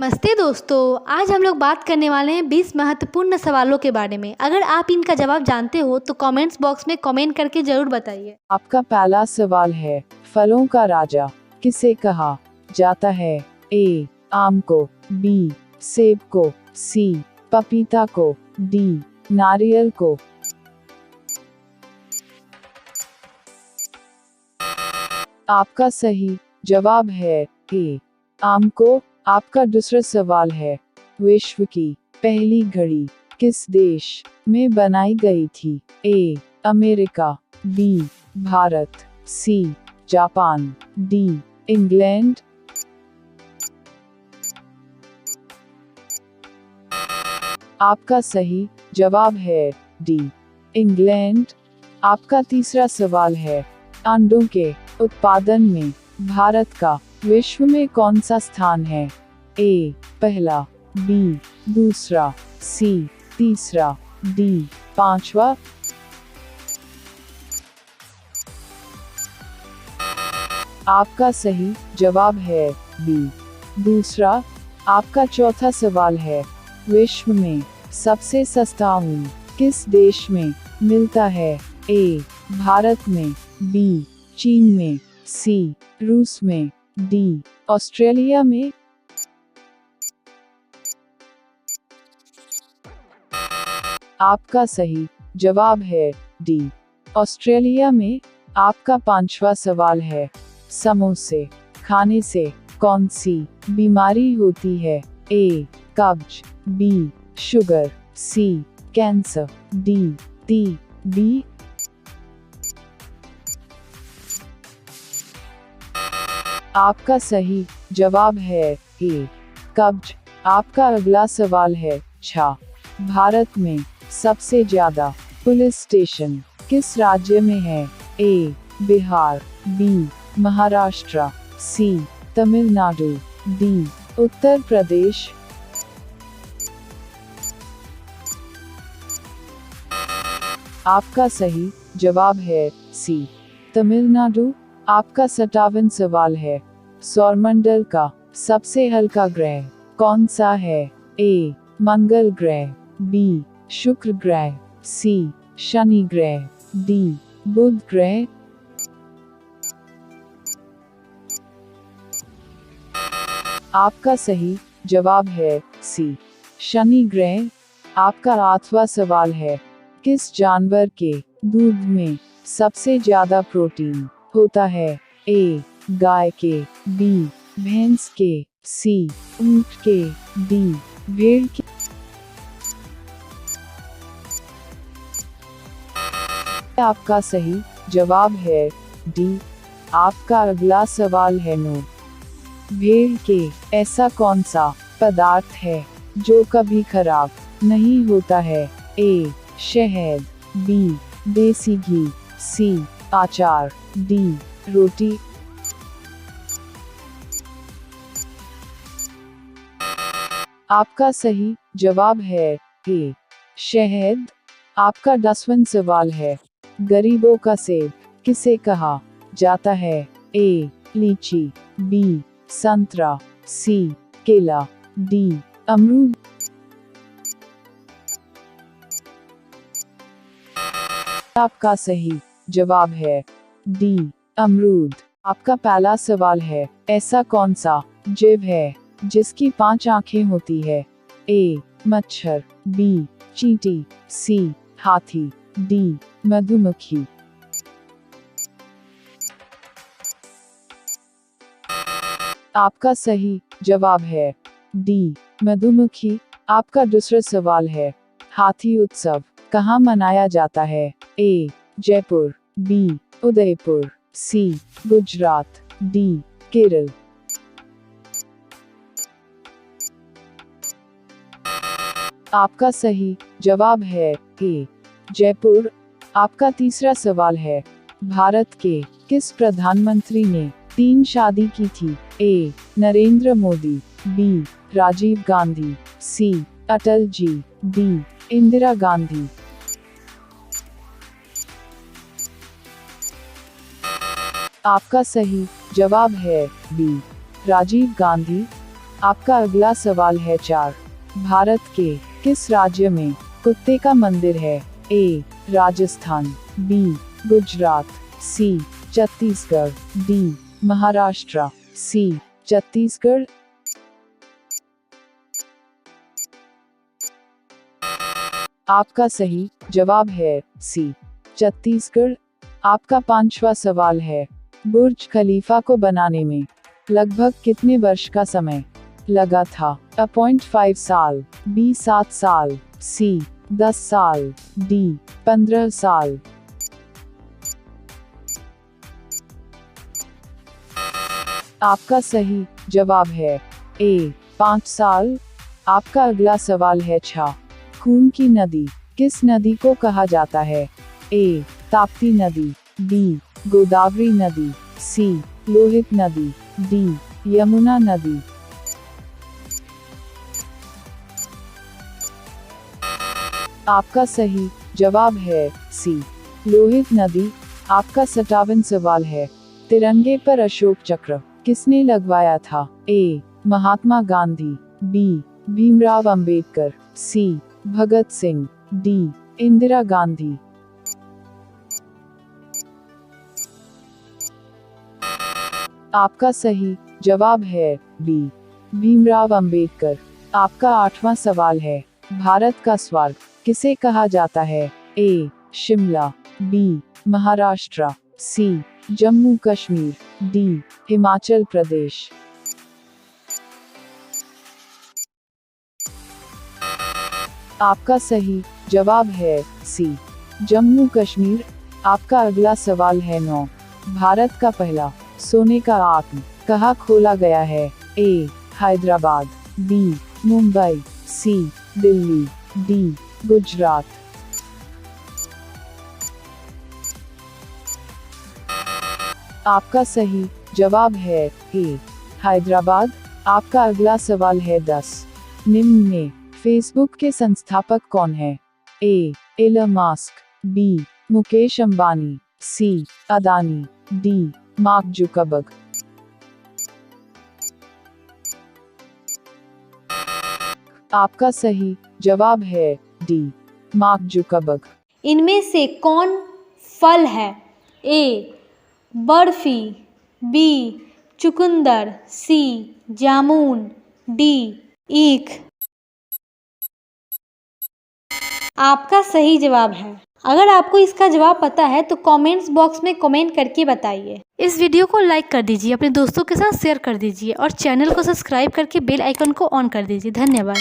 नमस्ते दोस्तों, आज हम लोग बात करने वाले हैं 20 महत्वपूर्ण सवालों के बारे में। अगर आप इनका जवाब जानते हो तो कमेंट्स बॉक्स में कमेंट करके जरूर बताइए। आपका पहला सवाल है, फलों का राजा किसे कहा जाता है? ए. आम को, बी. सेब को, सी. पपीता को, डी. नारियल को। आपका सही जवाब है ए. आम को। आपका दूसरा सवाल है, विश्व की पहली घड़ी किस देश में बनाई गई थी? A. America, B. Bharat, C. Japan, D. England. आपका सही जवाब है डी. इंग्लैंड। आपका तीसरा सवाल है, अंडों के उत्पादन में भारत का विश्व में कौन सा स्थान है? ए. पहला, बी. दूसरा, सी. तीसरा, डी. पांचवा। आपका सही जवाब है बी. दूसरा। आपका चौथा सवाल है, विश्व में सबसे सस्ता ऊन किस देश में मिलता है? ए. भारत में, बी. चीन में, सी. रूस में, डी. ऑस्ट्रेलिया में। आपका सही जवाब है डी. ऑस्ट्रेलिया में। आपका पांचवा सवाल है, समोसे खाने से कौन सी बीमारी होती है? ए. कब्ज, B. Sugar, C. Cancer, D. TB. आपका सही जवाब है ए. कब्ज। आपका अगला सवाल है, भारत में सबसे ज्यादा पुलिस स्टेशन किस राज्य में है? ए. बिहार, बी. महाराष्ट्र, सी. तमिलनाडु, डी. उत्तर प्रदेश। आपका सही जवाब है सी. तमिलनाडु। आपका 57वां सवाल है, सौरमंडल का सबसे हल्का ग्रह कौन सा है? ए. मंगल ग्रह, बी. शुक्र ग्रह, सी. शनि ग्रह, डी. बुध ग्रह। आपका सही जवाब है सी. शनि ग्रह। आपका 8वां सवाल है, किस जानवर के दूध में सबसे ज्यादा प्रोटीन होता है? ए. गाय के, बी. भैंस के, सी. ऊंट के, डी. भेड़ के। आपका सही जवाब है डी. आपका अगला सवाल है, भेड़ के ऐसा कौन सा पदार्थ है जो कभी खराब नहीं होता है? ए. शहद, बी. देसी घी, सी. अचार, डी. रोटी। आपका सही जवाब है ए. शहद। आपका 10वां सवाल है, गरीबों का सेब किसे कहा जाता है? ए. लीची, बी. संतरा, सी. केला, डी. अमरूद। आपका सही जवाब है डी. अमरूद। आपका पहला सवाल है, ऐसा कौन सा जीव है जिसकी 5 आंखें होती है? ए. मच्छर, बी. चींटी, सी. हाथी, डी. मधुमक्खी। आपका सही जवाब है डी. मधुमक्खी। आपका दूसरा सवाल है, हाथी उत्सव कहाँ मनाया जाता है? ए. जयपुर, बी. उदयपुर, सी. गुजरात, डी. केरल। आपका सही जवाब है ए. जयपुर। आपका तीसरा सवाल है, भारत के किस प्रधानमंत्री ने 3 शादी की थी? ए. नरेंद्र मोदी, बी. राजीव गांधी, सी. अटल जी, डी. इंदिरा गांधी। आपका सही जवाब है बी. राजीव गांधी। आपका अगला सवाल है 4। भारत के किस राज्य में कुत्ते का मंदिर है? ए. राजस्थान, बी. गुजरात, सी. छत्तीसगढ़, डी. महाराष्ट्र, सी. छत्तीसगढ़। आपका सही जवाब है सी. छत्तीसगढ़। आपका 5वां सवाल है, बुर्ज खलीफा को बनाने में लगभग कितने वर्ष का समय लगा था? 5 साल, बी. 7 साल, सी. 10 साल, डी. 15 साल। आपका सही जवाब है ए. 5 साल। आपका अगला सवाल है 6। खून की नदी किस नदी को कहा जाता है? ए. ताप्ती नदी, बी. गोदावरी नदी, सी. लोहित नदी, डी. यमुना नदी। आपका सही जवाब है सी. लोहित नदी। आपका 57वां सवाल है, तिरंगे पर अशोक चक्र किसने लगवाया था? ए. महात्मा गांधी, बी. भीमराव अंबेडकर, सी. भगत सिंह, डी. इंदिरा गांधी। आपका सही जवाब है बी. भीमराव अंबेडकर। आपका 8वां सवाल है, भारत का स्वर्ग किसे कहा जाता है? ए. शिमला, बी. महाराष्ट्र, सी. जम्मू कश्मीर, डी. हिमाचल प्रदेश। आपका सही जवाब है सी. जम्मू कश्मीर। आपका अगला सवाल है 9। भारत का पहला सोने का आत्म कहाँ खोला गया है? ए. हैदराबाद, बी. मुंबई, सी. दिल्ली, डी. गुजरात। आपका सही जवाब है ए. हैदराबाद। आपका अगला सवाल है 10। निम्न में फेसबुक के संस्थापक कौन है? A. Elon Musk, B. Mukesh Ambani, C. Adani, D. Mark Zuckerberg. आपका सही जवाब है डी. Mark Zuckerberg. इनमें से कौन फल है? ए. बर्फी, बी. चुकंदर, सी. जामुन, डी. ईख। आपका सही जवाब है। अगर आपको इसका जवाब पता है तो कमेंट्स बॉक्स में कमेंट करके बताइए। इस वीडियो को लाइक कर दीजिए, अपने दोस्तों के साथ शेयर कर दीजिए और चैनल को सब्सक्राइब करके बेल आइकन को ऑन कर दीजिए। धन्यवाद।